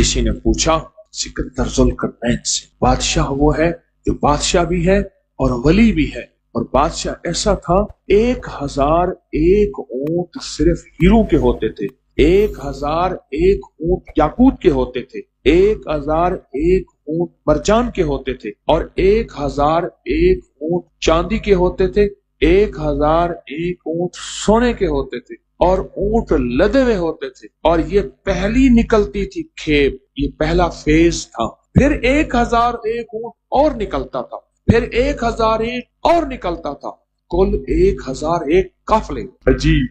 کسی نے پوچھا سکندر ذوالقرنین سے، بادشاہ وہ ہے جو بادشاہ بھی ہے اور ولی بھی ہے، اور بادشاہ ایسا تھا 1001 اونٹ صرف ہیرو کے ہوتے تھے، 1001 اونٹ یاقوت کے ہوتے تھے، 1001 اونٹ مرجان کے ہوتے تھے، اور 1001 اونٹ چاندی کے ہوتے تھے، 1001 اونٹ سونے کے ہوتے تھے، اور اونٹ لدے ہوئے ہوتے تھے، اور یہ پہلی نکلتی تھی کھیپ، یہ پہلا فیز تھا، پھر 1001 اونٹ اور نکلتا تھا، پھر 1001 اور نکلتا تھا، کل 1001 قافلے۔ عجیب،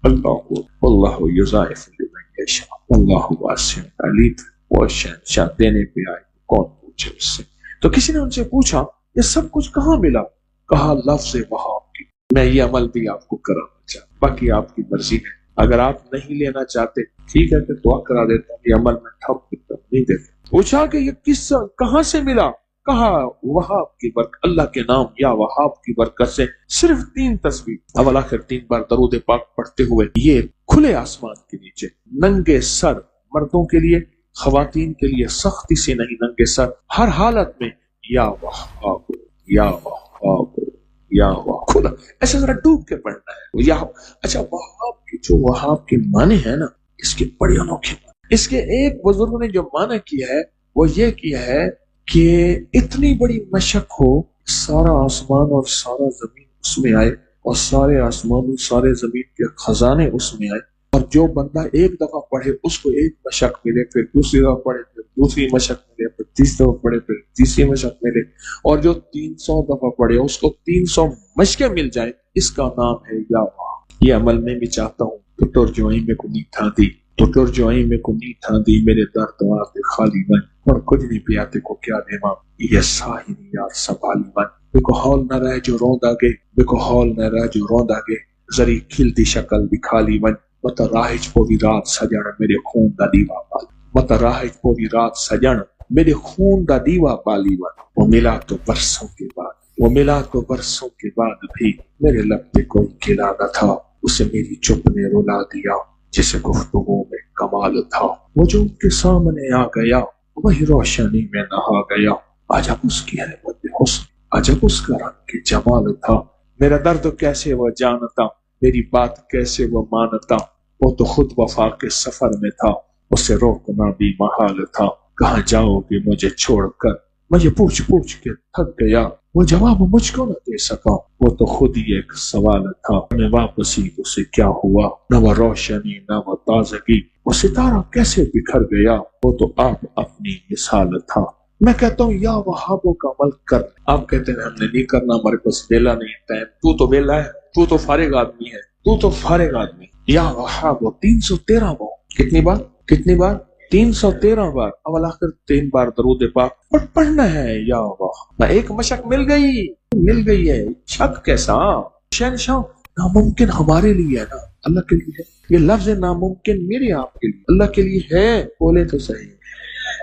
اللہ یضاعف لمن یشاء، اللہ واسع علیم، وہ شہنشاہ دینے پہ آئے کون پوچھے اس سے۔ تو کسی نے ان سے پوچھا یہ سب کچھ کہاں ملا؟ کہا لفظ وہاب کی۔ میں یہ عمل بھی آپ کو کرانا چاہتا، باقی آپ کی مرضی ہے، اگر آپ نہیں لینا چاہتے ٹھیک ہے، تو دعا کرا دیتا ہوں، یہ عمل میں ٹھپ نہیں دیتا۔ پوچھا کہ یہ قصہ کہاں سے ملا؟ کہا وہاب کی برکت، اللہ کے نام یا وہاب کی برکت سے صرف 3 تصویر اول آخر 3 بار درود پاک پڑھتے ہوئے یہ کھلے آسمان کے نیچے ننگے سر، مردوں کے لیے خواتین کے لیے سختی سے نہیں، ننگے سر ہر حالت میں یا وہاب یا وہاب یا وہاب، کھلا ایسا ذرا ڈوب کے پڑھنا ہے یا۔ اچھا وہاب کی جو وہاب کے معنی ہے نا، اس کے بڑے انوکھے معنی۔ اس کے ایک بزرگ نے جو معنی کیا ہے وہ یہ کیا ہے کہ اتنی بڑی مشق ہو، سارا آسمان اور سارا زمین اس میں آئے، اور سارے آسمان اور سارے زمین کے خزانے اس میں آئے، اور جو بندہ ایک دفعہ پڑھے اس کو ایک مشق ملے، پھر دوسری دفعہ پڑھے پھر دوسری مشق ملے، پھر تیسری دفعہ پڑھے پھر تیسری مشق ملے، اور جو 300 دفعہ پڑھے اس کو 300 مشقیں مل جائیں، اس کا نام ہے یا وہاب۔ یہ عمل میں بھی چاہتا ہوں، ٹٹر جوئی میں کو نہیں تھا دی، ٹٹر جوئی میں کو نہیں تھا دی، میرے در دوار خالی من، اور کچھ نہیں پیاتے کو کیا دیما، یہ ساہی یار سنبھالی من، بے کو حال نہ رہ جو روند آگے، بے کو حال نہ رہ جو روند آگے، ذری کھلتی شکل دکھالی من، مت راہج پوری رات سجن میرے خون دا دیوا پال، مت راہج پوری رات سجن میرے خون دا دیوا پالی من۔ وہ ملا تو برسوں کے بعد، وہ ملا تو برسوں کے بعد بھی میرے لب پہ کوئی کھلا نہ تھا، اسے میری چپ نے رلا دیا جسے گفتگو میں کمال تھا، وہ جو ان کے سامنے آ گیا وہی روشنی میں نہا گیا، عجب اس کی حیبت حسن، عجب اس کا رنگ جمال تھا، میرا درد کیسے وہ جانتا، میری بات کیسے وہ مانتا، وہ تو خود وفا کے سفر میں تھا، اسے روکنا بھی محال تھا، کہاں جاؤ گے مجھے چھوڑ کر، میں یہ پوچھ پوچھ کے تھک گیا، وہ جواب مجھ کو نہ دے سکا، وہ تو خود ہی ایک سوال تھا، میں واپسی اسے کیا ہوا، نہ وہ روشنی نہ وہ تازگی، وہ ستارہ کیسے بکھر گیا، وہ تو آپ اپنی مثال تھا۔ میں کہتا ہوں یا وہابوں کا عمل کر، آپ کہتے ہیں ہم نے نہیں کرنا، ہمارے پاس ویلا نہیں ٹائم، تو ویلا ہے، تو فارغ آدمی ہے، تو فارغ آدمی، یا وہابوں 313 بار، کتنی بار 313 بار اول آخر 3 بار درود پاک پڑھنا ہے یا واہ۔ ایک مشق مل گئی ہے، شک کیسا؟ شہنشاہ ناممکن ہمارے لیے ہے نا، اللہ کے لیے ہے، یہ لفظ ناممکن میرے آپ کے لیے، اللہ کے لیے ہے، بولے تو صحیح،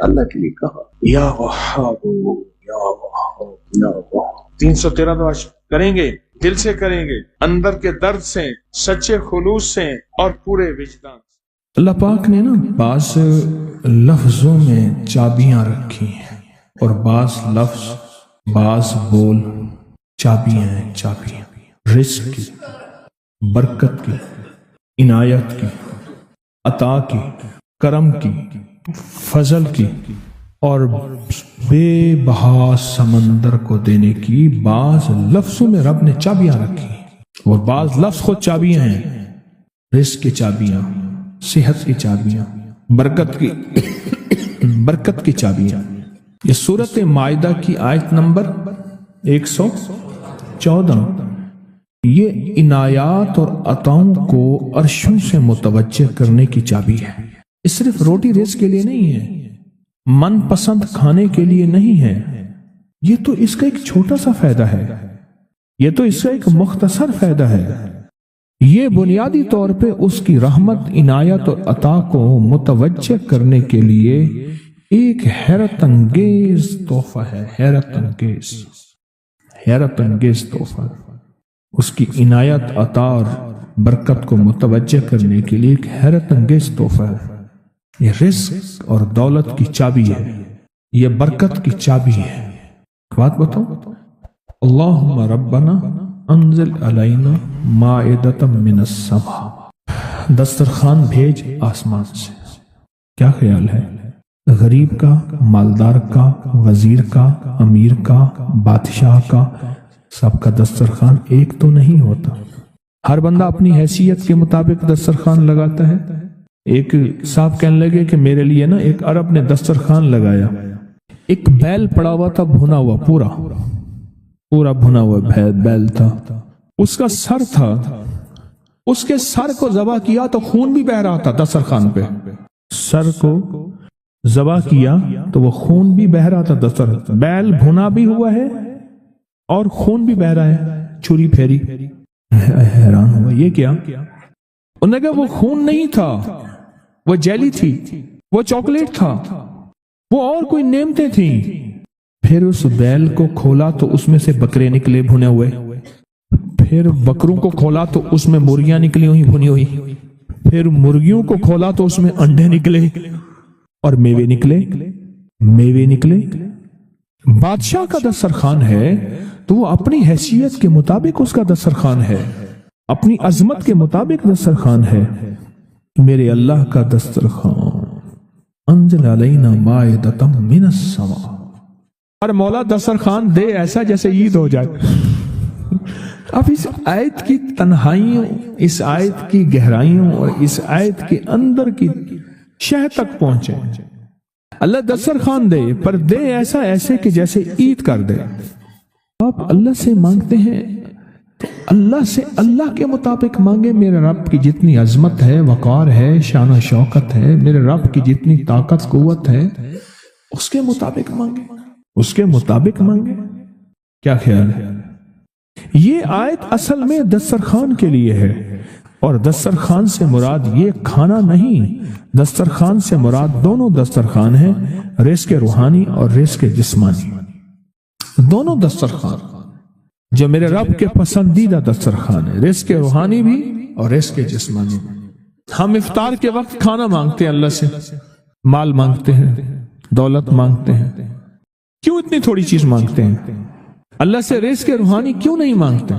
اللہ کے لیے کہا یا وہاب یا وہاب یا وہاب۔ 313 دفعہ کریں گے، دل سے کریں گے، اندر کے درد سے، سچے خلوص سے اور پورے وجدان۔ اللہ پاک نے نا بعض لفظوں میں چابیاں رکھی ہیں، اور بعض لفظ بعض بول چابیاں ہیں، چابیاں رزق کی، برکت کی، عنایت کی، عطا کی، کرم کی، فضل کی، اور بے بہا سمندر کو دینے کی بعض لفظوں میں رب نے چابیاں رکھی ہیں، اور بعض لفظ خود چابیاں ہیں، رزق کی چابیاں، صحت کی چابیاں، برکت کی چابیاں۔ یہ سورۃ مائدہ کی آیت نمبر 114، یہ عنایات اور عطاؤں کو عرشوں سے متوجہ کرنے کی چابی ہے۔ یہ صرف روٹی رزق کے لیے نہیں ہے، من پسند کھانے کے لیے نہیں ہے، یہ تو اس کا ایک چھوٹا سا فائدہ ہے، یہ تو اس کا ایک مختصر فائدہ ہے، یہ بنیادی طور پہ اس کی رحمت، عنایت اور عطا کو متوجہ کرنے کے لیے ایک حیرت انگیز تحفہ ہے، حیرت انگیز تحفہ، اس کی عنایت، عطا اور برکت کو متوجہ کرنے کے لیے ایک حیرت انگیز تحفہ ہے۔ یہ رزق اور دولت کی چابی ہے، یہ برکت کی چابی ہے۔ بات بتاؤ، اللہم ربنا انزل علینا مائدۃ من السماء، دسترخوان بھیج آسمان سے۔ کیا خیال ہے؟ غریب کا، مالدار کا، وزیر کا، امیر کا، بادشاہ کا، سب کا دسترخوان ایک تو نہیں ہوتا۔ ہر بندہ اپنی حیثیت کے مطابق دسترخوان لگاتا ہے۔ ایک صاحب کہنے لگے کہ میرے لیے نا ایک عرب نے دسترخوان لگایا، ایک بیل پڑا ہوا تھا، بھنا ہوا، پورا بھنا ہوا بیل تھا، اس کا سر تھا، اس کے سر کو ذبح کیا تو خون بھی بہ رہا تھا دسترخوان پہ، سر کو ذبح کیا تو وہ خون بھی بہ رہا تھا دسترخوان، بیل بھنا بھی ہوا ہے اور خون بھی بہ رہا ہے، چھری پھیری۔ حیران ہوا، یہ کیا؟ انہوں نے کہا وہ خون نہیں تھا، وہ جیلی تھی، وہ چاکلیٹ تھا، وہ اور کوئی نعمتیں تھیں۔ پھر اس بیل کو کھولا تو اس میں سے بکرے نکلے بھنے ہوئے، پھر بکروں کو کھولا تو اس میں مرغیاں نکلی ہوئی بھنی ہوئی، پھر مرغیوں کو کھولا تو اس میں انڈے نکلے اور میوے نکلے۔ بادشاہ کا دسترخوان ہے تو وہ اپنی حیثیت کے مطابق اس کا دسترخوان ہے، اپنی عظمت کے مطابق دسترخوان ہے۔ میرے اللہ کا دسترخوان انزل علینا مائدۃ من السماء، اور مولا دسترخوان دے ایسا جیسے عید ہو جائے۔ اب اس آیت کی تنہائیوں، اس آیت کی گہرائیوں اور اس آیت کے اندر کی شہ تک پہنچے۔ اللہ دسترخوان دے، پر دے ایسا ایسے کہ جیسے عید کر دے۔ آپ اللہ سے مانگتے ہیں تو اللہ سے اللہ کے مطابق مانگے۔ میرے رب کی جتنی عظمت ہے، وقار ہے، شان و شوکت ہے، میرے رب کی جتنی طاقت قوت ہے، اس کے مطابق مانگے۔ کیا خیال ہے؟ یہ آیت اصل میں دسترخوان کے لیے ہے، اور دسترخوان سے مراد یہ کھانا نہیں، دسترخوان سے مراد دونوں دسترخوان ہیں، رزق روحانی اور رزق جسمانی، دونوں دسترخوان جو میرے رب کے پسندیدہ دسترخوان ہے، رزق روحانی بھی اور رزق جسمانی بھی۔ ہم افطار کے وقت کھانا مانگتے ہیں اللہ سے، مال مانگتے ہیں، دولت مانگتے ہیں، کیوں اتنی تھوڑی چیز مانگتے ہیں؟ اللہ سے رزق روحانی کیوں نہیں مانگتے؟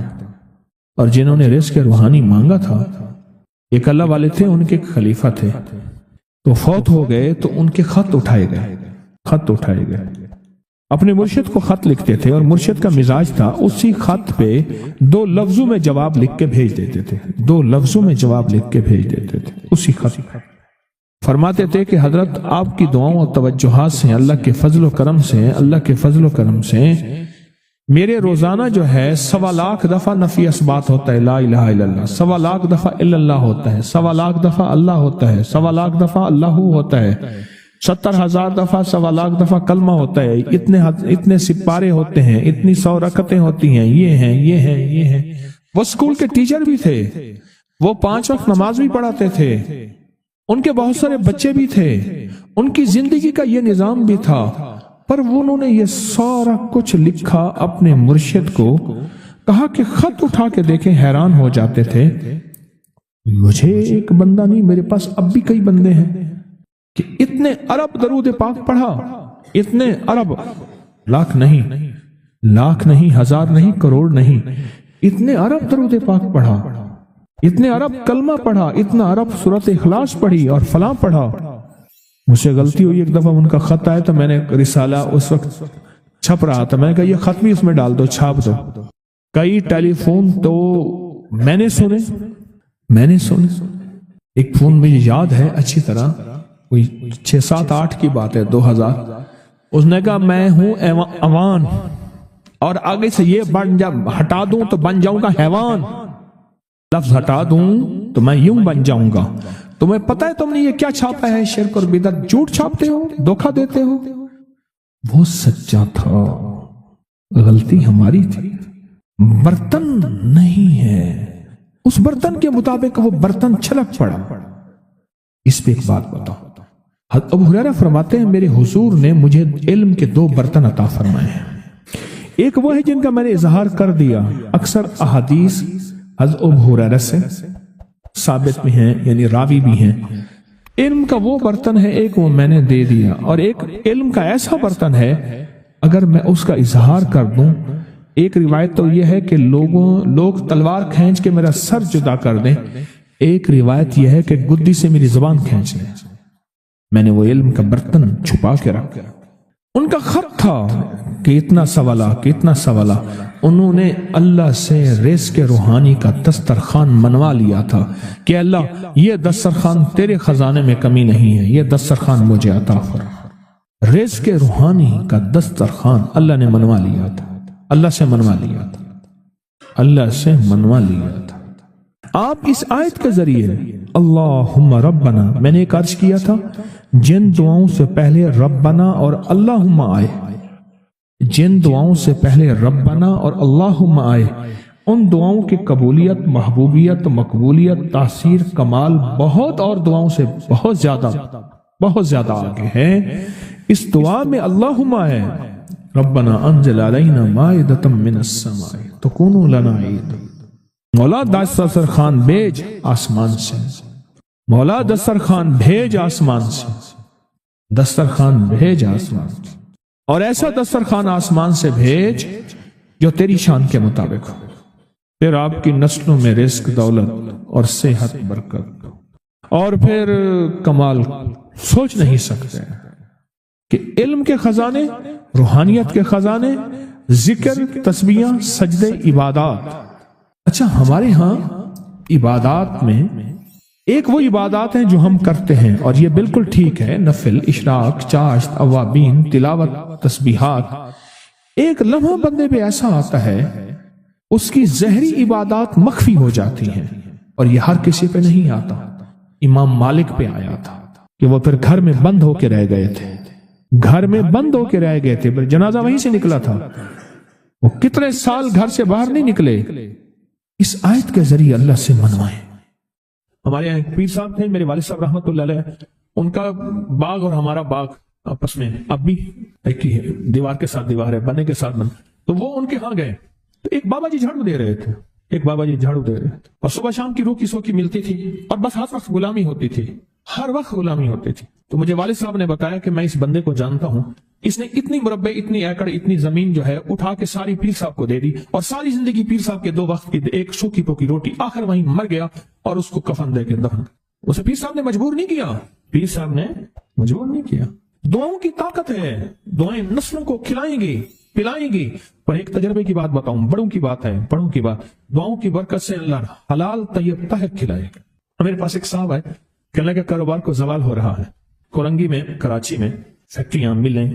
اور جنہوں نے رزق روحانی مانگا تھا، ایک اللہ والے تھے، ان کے خلیفہ تھے، تو فوت ہو گئے تو ان کے خط اٹھائے گئے، اپنے مرشد کو خط لکھتے تھے، اور مرشد کا مزاج تھا اسی خط پہ 2 لفظوں میں جواب لکھ کے بھیج دیتے تھے، اسی خط۔ فرماتے تھے کہ حضرت آپ کی دعاؤں اور توجہات سے، اللہ کے فضل و کرم سے میرے روزانہ جو ہے 1.25 لاکھ دفعہ نفی اثبات ہوتا ہے، لا الہ الا اللہ، 1.25 لاکھ دفعہ الا اللہ ہوتا ہے، 1.25 لاکھ دفعہ اللہ ہوتا ہے، 1.25 لاکھ دفعہ اللہ ہوتا ہے، 70,000 دفعہ 1.25 لاکھ دفعہ کلمہ ہوتا ہے، اتنے سپارے ہوتے ہیں، اتنی 100 رکعتیں ہوتی ہیں، یہ ہیں۔ وہ اسکول کے ٹیچر بھی تھے، وہ 5 وقت نماز بھی پڑھاتے تھے، ان کے بہت سارے بچے بھی تھے، ان کی زندگی کا یہ نظام بھی تھا، پر انہوں نے یہ سارا کچھ لکھا اپنے مرشد کو، کہا کہ خط اٹھا کے دیکھیں، حیران ہو جاتے تھے۔ مجھے ایک بندہ نہیں، میرے پاس اب بھی کئی بندے ہیں کہ اتنے ارب درود پاک پڑھا، اتنے ارب، لاکھ نہیں، ہزار نہیں، کروڑ نہیں، اتنے ارب درود پاک پڑھا، اتنے ارب کلمہ پڑھا، اتنا ارب سورۃ اخلاص پڑھی اور فلاں پڑھا۔ مجھ سے غلطی ہوئی، ایک دفعہ ان کا خط آیا تو میں نے رسالہ اس وقت چھپ رہا تھا، میں نے کہا یہ خط بھی اس میں ڈال دو، چھاپ دو۔ کئی ٹیلی فون تو میں نے سنے، ایک فون مجھے یاد ہے اچھی طرح، کوئی 6 7 8 کی بات ہے، 2000۔ اس نے کہا میں ہوں اوان، اور آگے سے یہ ہٹا دوں تو بن جاؤں گا حیوان، لفظ ہٹا دوں تو میں یوں بن جاؤں گا۔ تمہیں پتہ ہے تم نے یہ کیا چھاپا ہے؟ شرک اور بدعت، جھوٹ چھاپتے ہو، دھوکہ دیتے ہو۔ وہ سچا تھا، غلطی ہماری تھی، برتن نہیں ہے، اس برتن کے مطابق وہ برتن چھلک پڑا۔ اس پہ ایک بات بتاؤ، حضرت ابو ہریرہ فرماتے ہیں میرے حضور نے مجھے علم کے 2 برتن عطا فرمائے ہیں۔ ایک وہ ہے جن کا میں نے اظہار کر دیا، اکثر احادیث حضرت ابو ہریرہ سے ثابت بھی ہیں، یعنی راوی بھی ہیں، علم کا وہ برتن ہے ایک وہ میں نے دے دیا، اور ایک علم کا ایسا برتن ہے اگر میں اس کا اظہار کر دوں، ایک روایت تو یہ ہے کہ لوگ تلوار کھینچ کے میرا سر جدا کر دیں، ایک روایت یہ ہے کہ گدی سے میری زبان کھینچ لیں۔ میں نے وہ علم کا برتن چھپا کے رکھا۔ ان کا خط تھا کہ اتنا سوالا کہ اتنا سوالا، انہوں نے اللہ سے رزق روحانی کا دسترخوان منوا لیا تھا کہ اللہ یہ دسترخوان تیرے خزانے میں کمی نہیں ہے، یہ دسترخوان مجھے عطا فرما۔ رزق روحانی کا دسترخوان اللہ نے منوا لیا تھا، اللہ سے منوا لیا تھا، اللہ سے منوا لیا تھا۔ آپ اس آیت کے ذریعے اللہم ربنا، میں نے ایک عرض کیا تھا جن دعاؤں سے پہلے ربنا اور اللہم آئے، جن دعاؤں سے پہلے ربنا اور اللہم آئے، ان دعاؤں کی قبولیت، محبوبیت، مقبولیت، تاثیر، کمال بہت اور دعاؤں سے بہت زیادہ آگے ہے۔ اس دعا میں اللہم آئے ربنا انزل علینا مائدۃ من السماء تکون لنا عید، مولا دسترخوان بھیج آسمان سے، مولا دسترخوان بھیج آسمان سے، دسترخوان بھیج آسمان سے، اور ایسا دسترخوان آسمان سے بھیج جو تیری شان کے مطابق ہو، پھر آپ کی نسلوں میں رزق، دولت اور صحت، برکت، اور پھر کمال سوچ نہیں سکتے کہ علم کے خزانے، روحانیت کے خزانے، ذکر، تسبیح، سجدے، عبادات۔ اچھا، ہمارے ہاں عبادات میں ایک وہ عبادات ہیں جو ہم کرتے ہیں اور یہ بالکل ٹھیک ہے، نفل، اشراق، چاشت، اوابین، تلاوت، تسبیحات۔ ایک لمحہ بندے پہ ایسا آتا ہے اس کی ظاہری عبادات مخفی ہو جاتی ہیں، اور یہ ہر کسی پہ نہیں آتا۔ امام مالک پہ آیا تھا کہ وہ پھر گھر میں بند ہو کے رہ گئے تھے، گھر میں بند ہو کے رہ گئے تھے، پھر جنازہ وہیں سے نکلا تھا، وہ کتنے سال گھر سے باہر نہیں نکلے۔ اس آیت کے ذریعے اللہ سے منوائیں۔ ہمارے یہاں ایک پیر صاحب تھے، میرے والد صاحب رحمۃ اللہ علیہ، ان کا باغ اور ہمارا باغ آپس میں اب بھی ایک ہی ہے، دیوار کے ساتھ دیوار ہے، بنے کے ساتھ بن۔ تو وہ ان کے ہاں گئے تو ایک بابا جی جھاڑو دے رہے تھے، ایک بابا جی جھاڑو دے رہے تھے، اور صبح شام کی روکی سوکی ملتی تھی، اور بس ہر وقت غلامی ہوتی تھی، ہر وقت غلامی ہوتی تھی۔ تو مجھے والد صاحب نے بتایا کہ میں اس بندے کو جانتا ہوں، اس نے اتنی مربع، اتنی ایکڑ، اتنی زمین جو ہے اٹھا کے ساری پیر صاحب کو دے دی، اور ساری زندگی پیر صاحب کے 2 وقت کی ایک سوکھی پوکی روٹی، آخر وہیں مر گیا اور اس کو کفن دے کے دفن۔ اسے پیر صاحب نے مجبور نہیں کیا، پیر صاحب نے مجبور نہیں کیا۔ دعاؤں کی طاقت ہے، دعائیں نسلوں کو کھلائیں گی، پلائیں گی۔ پر ایک تجربے کی بات بتاؤں، بڑوں کی بات ہے، بڑوں کی بات، دعاؤں کی برکت سے اللہ حلال طیب طاہر کھلائے گا۔ میرے پاس ایک صاحب ہے، کہنے لگا کاروبار کو زوال ہو رہا ہے، کورنگی میں، کراچی میں فیکٹریاں، ملیں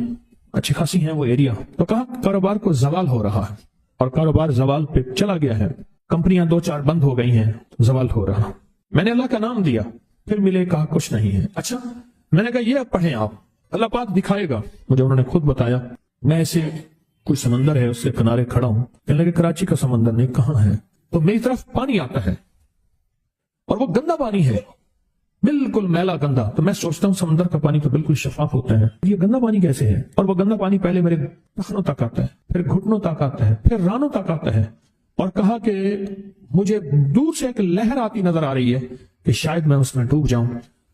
اچھی خاصی ہیں وہ ایریا، تو کہا کاروبار کو زوال ہو رہا ہے، اور کاروبار زوال پہ چلا گیا ہے، کمپنیاں 2-4 بند ہو گئی ہیں، زوال ہو رہا۔ میں نے اللہ کا نام دیا، پھر ملے، کہا کچھ نہیں ہے۔ اچھا، میں نے کہا یہ پڑھیں آپ، اللہ پاک دکھائے گا مجھے۔ انہوں نے خود بتایا، میں ایسے کوئی سمندر ہے اس کے کنارے کھڑا ہوں، کہنے لگے کراچی کا سمندر نہیں، کہاں ہے؟ تو میری طرف پانی آتا ہے اور وہ گندا پانی ہے، بالکل میلا گندا۔ تو میں سوچتا ہوں سمندر کا پانی تو بالکل شفاف ہوتا ہے، یہ گندا پانی کیسے ہے؟ اور وہ گندا پانی پہلے میرے ٹخنوں تک آتا ہے، پھر گھٹنوں تک آتا ہے، پھر رانوں تک آتا ہے۔ اور کہا کہ مجھے دور سے ایک لہر آتی نظر آ رہی ہے کہ شاید میں اس میں ڈوب جاؤں۔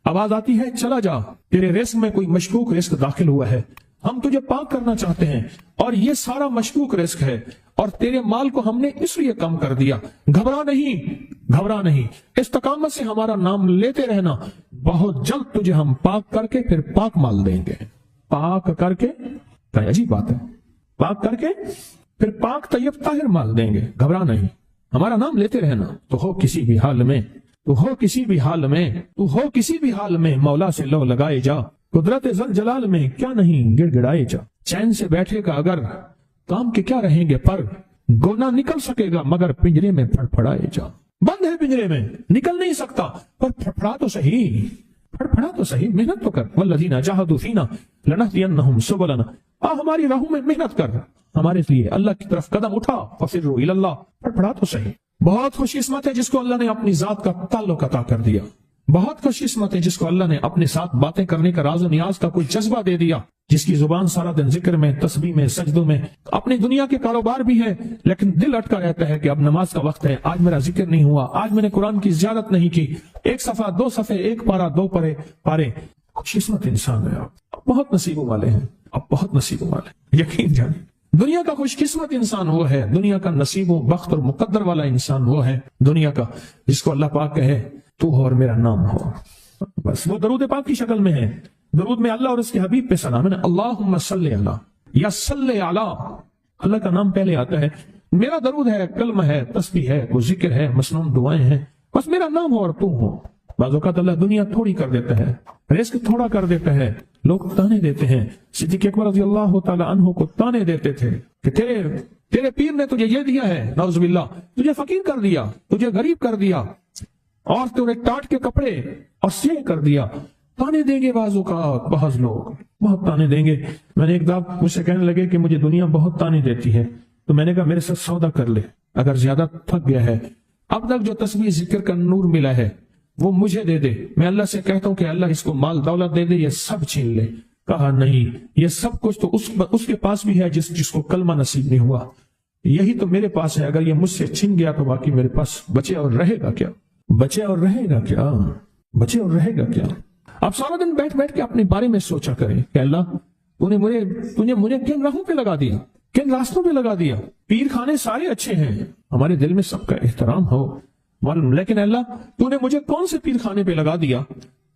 آواز آتی ہے چلا جا، تیرے رزق میں کوئی مشکوک رزق داخل ہوا ہے، ہم تجھے پاک کرنا چاہتے ہیں، اور یہ سارا مشکوک رزق ہے، اور تیرے مال کو ہم نے اس لیے کم کر دیا۔ گھبرا نہیں، گھبرا نہیں، استقامت سے ہمارا نام لیتے رہنا، بہت جلد تجھے ہم پاک کر کے پھر پاک مال دیں گے۔ پاک کر کے، عجیب بات ہے، پاک کر کے پھر پاک طیب طاہر مال دیں گے۔ گھبرا نہیں، ہمارا نام لیتے رہنا، تو ہو کسی بھی حال میں، تو ہو کسی بھی حال میں، تو ہو کسی بھی حال میں مولا سے لو لگائے جا، قدرت ذل جلال میں کیا نہیں گڑ گڑائے جا۔ چین سے بیٹھے گا اگر کام کے کیا رہیں گے پر، گونا نکل سکے گا مگر پنجرے میں پھڑ پھڑائے جا۔ بند ہے پنجرے میں، نکل نہیں سکتا، پر پھڑپھڑا تو صحیح، پھڑپھڑا تو صحیح، محنت تو کر۔ والذین جاہدوا فینا لنہدینہم سبلنا، ہماری راہوں میں محنت کر، ہمارے لیے اللہ کی طرف قدم اٹھا، ففروا الی اللہ، پھڑپھڑا تو صحیح۔ بہت خوش قسمت ہے جس کو اللہ نے اپنی ذات کا تعلق عطا کر دیا، بہت خوش قسمت ہے جس کو اللہ نے اپنے ساتھ باتیں کرنے کا راز و نیاز کا کوئی جذبہ دے دیا۔ جس کی زبان سارا دن ذکر میں، تسبیح میں، سجدوں میں، اپنی دنیا کے کاروبار بھی ہے، لیکن دل اٹکا رہتا ہے کہ اب نماز کا وقت ہے، آج میرا ذکر نہیں ہوا، آج میں نے قرآن کی زیارت نہیں کی، ایک صفحہ، 2 صفحے، 1 پارہ، 2 پارے. خوش قسمت انسان ہے آپ بہت نصیبوں والے ہیں، آپ بہت نصیبوں والے ہیں. یقین جانیں دنیا کا خوش قسمت انسان وہ ہے، دنیا کا نصیب و بخت اور مقدر والا انسان وہ ہے دنیا کا جس کو اللہ پاک کہے تو ہو اور میرا نام ہو. بس وہ درود پاک کی شکل میں ہے. درود میں اللہ اور اس کے حبیب پہ سلام ہے. اللہم صلی علی یا صلی علی، اللہ کا نام پہلے آتا ہے. میرا درود ہے، کلمہ ہے، تسبیح ہے، کوئی ذکر ہے، مسنون دعائیں ہیں، بس میرا نام ہو اور تم ہو. بعض اوقات اللہ دنیا تھوڑی کر دیتا ہے، رزق تھوڑا کر دیتا ہے، لوگ تانے دیتے ہیں. صدیق اکبر رضی اللہ تعالی عنہ کو تانے دیتے تھے کہ تیرے پیر نے تجھے یہ دیا ہے، نعوذ باللہ، تجھے فقیر کر دیا، تجھے غریب کر دیا، اور تجھے ٹاٹ کے کپڑے اور سیہ کر دیا. تانے دیں گے بعض اوقات، بعض لوگ بہت تانے دیں گے. میں نے ایک دفعہ مجھ سے کہنے لگے کہ مجھے دنیا بہت تانے دیتی ہے، تو میں نے کہا میرے ساتھ سودا کر لے، اگر زیادہ تھک گیا ہے، اب تک جو تسبیح ذکر کا نور ملا ہے وہ مجھے دے دے، میں اللہ سے کہتا ہوں کہ اللہ اس کو مال دولت دے دے، یہ سب چھین لے. کہا نہیں، یہ سب کچھ تو اس کے پاس بھی ہے جس کو کلمہ نصیب نہیں ہوا، یہی تو میرے پاس ہے. اگر یہ مجھ سے چھن گیا تو باقی میرے پاس بچے اور رہے گا کیا؟ بچے اور رہے گا کیا؟ بچے اور رہے گا کیا؟ آپ سارا دن بیٹھ بیٹھ کے اپنے بارے میں سوچا کریں کہ اللہ تُو نے مجھے کن راہوں پہ لگا دیا، کن راستوں پہ لگا دیا. پیر خانے سارے اچھے ہیں، ہمارے دل میں سب کا احترام ہو معلوم، لیکن اللہ تو نے مجھے کون سے پیر خانے پہ لگا دیا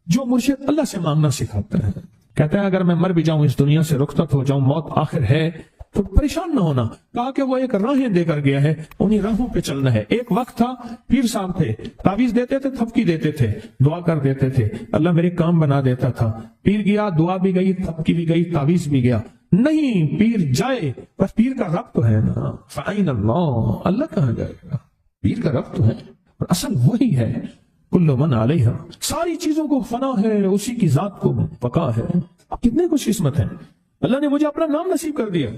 جو مرشد اللہ سے مانگنا سکھاتا ہے. کہتا ہے اگر میں مر بھی جاؤں، اس دنیا سے رخصت ہو جاؤں، موت آخر ہے، تو پریشان نہ ہونا. کہا کہ وہ ایک راہیں دے کر گیا ہے، انہی راہوں پہ چلنا ہے. ایک وقت تھا پیر صاحب تھے، تعویذ دیتے تھے، تھپکی دیتے تھے، دعا کر دیتے تھے، اللہ میرے کام بنا دیتا تھا. پیر گیا، دعا بھی گئی، تھپکی بھی گئی، تعویذ بھی گیا. نہیں، پیر جائے بس پیر کا رب تو ہے نا. فَأَيْنَ اللَّهُ، اللہ کہاں جائے گا؟ پیر کا رب تو ہے، اور اصل وہی ہے. کل من علیہا، ساری چیزوں کو فنا ہے، اسی کی ذات کو بقا ہے. کتنے خوش قسمت ہیں، اللہ نے مجھے اپنا نام نصیب کر دیا.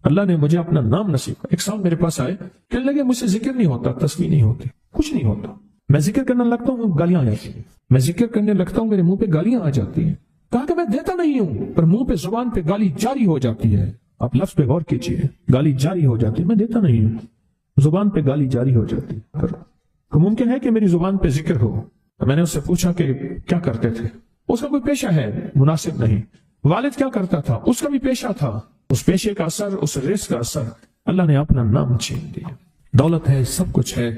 اللہ نے مجھے اپنا نام نصیب کر. ایک صاحب میرے پاس آئے، کہنے لگے مجھ سے ذکر نہیں ہوتا، تسبیح نہیں ہوتی، کچھ نہیں ہوتا. میں ذکر کرنے لگتا ہوں گالیاں آ جاتی ہیں، میں ذکر کرنے لگتا ہوں میرے منہ پہ گالیاں آ جاتی ہیں. کہا کہ میں دیتا نہیں ہوں، پر منہ پہ زبان پہ گالی جاری ہو جاتی ہے. آپ لفظ پہ غور کیجیے، گالی جاری ہو جاتی ہے. میں دیتا نہیں ہوں، زبان پہ گالی جاری ہو جاتی ہے. تو ممکن ہے کہ میری زبان پہ ذکر ہو. میں نے اس سے پوچھا کہ کیا کرتے تھے؟ اس کا کوئی پیشہ ہے؟ مناسب نہیں. والد کیا کرتا تھا؟ اس کا بھی پیشہ تھا. اس پیشے کا اثر، اس رزق کا اثر، اللہ نے اپنا نام چھین دیا. دولت ہے، سب کچھ ہے،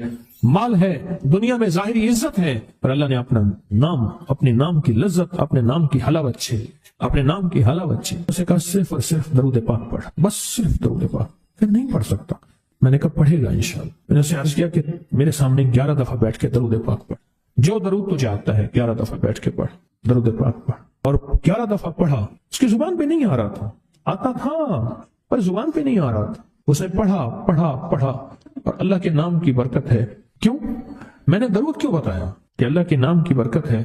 مال ہے، دنیا میں ظاہری عزت ہے، پر اللہ نے اپنا نام، اپنے نام کی لذت، اپنے نام کی حلاوت چھین، اپنے نام کی حلاوت چھین. اسے کہا صرف اور صرف درود پاک پڑھ، بس صرف درود پاک. پھر نہیں پڑھ سکتا. میں نے کہا پڑھے گا انشاءاللہ. میں نے اسے عرض کیا کہ میرے سامنے 11 دفعہ بیٹھ کے درود پاک پڑھ، جو درود تجھے آتا ہے 11 دفعہ بیٹھ کے پڑھ، درود پاک پڑھ. اور 11 دفعہ پڑھا. اس کی زبان پہ نہیں آ رہا تھا، آتا تھا پر زبان پہ نہیں آ رہا تھا. اسے پڑھا پڑھا پڑھا، اور اللہ کے نام کی برکت ہے. کیوں میں نے درود کیوں بتایا؟ کہ اللہ کے نام کی برکت ہے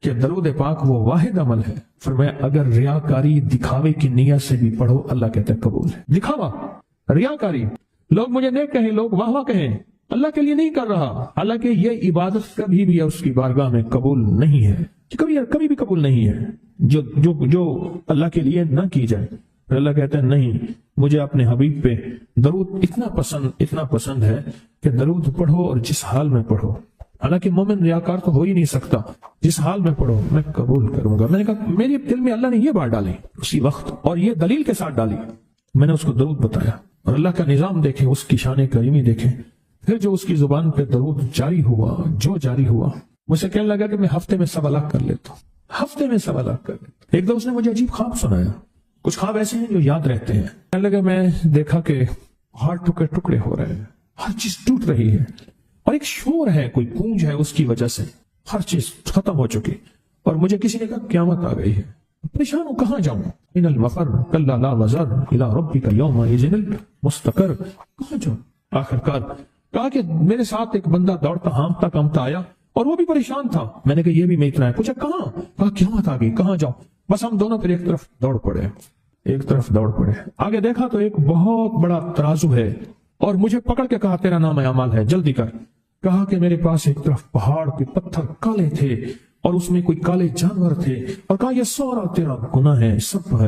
کہ درود پاک وہ واحد عمل ہے. فرمایا اگر ریاکاری، دکھاوے کی نیت سے بھی پڑھو، اللہ کہتا ہے قبول ہے. دکھاوا، ریاکاری، لوگ مجھے نیک کہیں، لوگ واہ واہ کہیں، اللہ کے لیے نہیں کر رہا. حالانکہ یہ عبادت کبھی بھی اس کی بارگاہ میں قبول نہیں ہے، کبھی بھی قبول نہیں ہے جو اللہ کے لیے نہ کی جائے. پھر اللہ کہتا ہے نہیں، مجھے اپنے حبیب پہ درود اتنا پسند ہے کہ درود پڑھو اور جس حال میں پڑھو. حالانکہ مومن ریاکار تو ہو ہی نہیں سکتا. جس حال میں پڑھو میں قبول کروں گا. میں نے کہا میرے دل میں اللہ نے یہ بات ڈالی اسی وقت، اور یہ دلیل کے ساتھ ڈالی. میں نے اس کو درود بتایا، اور اللہ کا نظام دیکھیں، اس کی شان کریمی دیکھیں. پھر جو اس کی زبان پہ درود جاری ہوا، جو جاری ہوا، مجھے کہنے لگا کہ میں ہفتے میں 1.25 لاکھ کر لیتا ہوں، ہفتے میں 1.25 لاکھ کر لیتا ہوں. ایک دو اس نے مجھے عجیب خواب سنایا. کچھ خواب ایسے ہیں جو یاد رہتے ہیں. کہنے لگا میں دیکھا کہ پہاڑ ٹکڑے ٹکڑے ہو رہے ہیں، ہر چیز ٹوٹ رہی ہے، اور ایک شور ہے، کوئی گونج ہے، اس کی وجہ سے ہر چیز ختم ہو چکی. اور مجھے کسی نے کہا قیامت آ گئی ہے. پریشان ہوں، کہاں جاؤں؟ ان المفر کلا لا وزر الى ربک یومئذ المستقر. کہاں جاؤں؟ آخرکار کہا کہ میرے ساتھ ایک بندہ دوڑتا ہانپتا کامتا آیا، اور وہ بھی پریشان تھا. میں نے کہا یہ بھی میں اتنا ہے. پوچھا کہاں؟ کہا قیامت آ گئی، کہاں جاؤں؟ بس ہم دونوں پھر ایک طرف دوڑ پڑے. آگے دیکھا تو ایک بہت بڑا ترازو ہے، اور مجھے پکڑ کے کہا تیرا نام اعمال ہے، جلدی کر. کہا کہ میرے پاس ایک طرف پہاڑ کے پتھر کالے تھے، اور اس میں کوئی کالے جانور تھے، اور کہا یہ سارا تیرا گناہ ہے، سب ہے.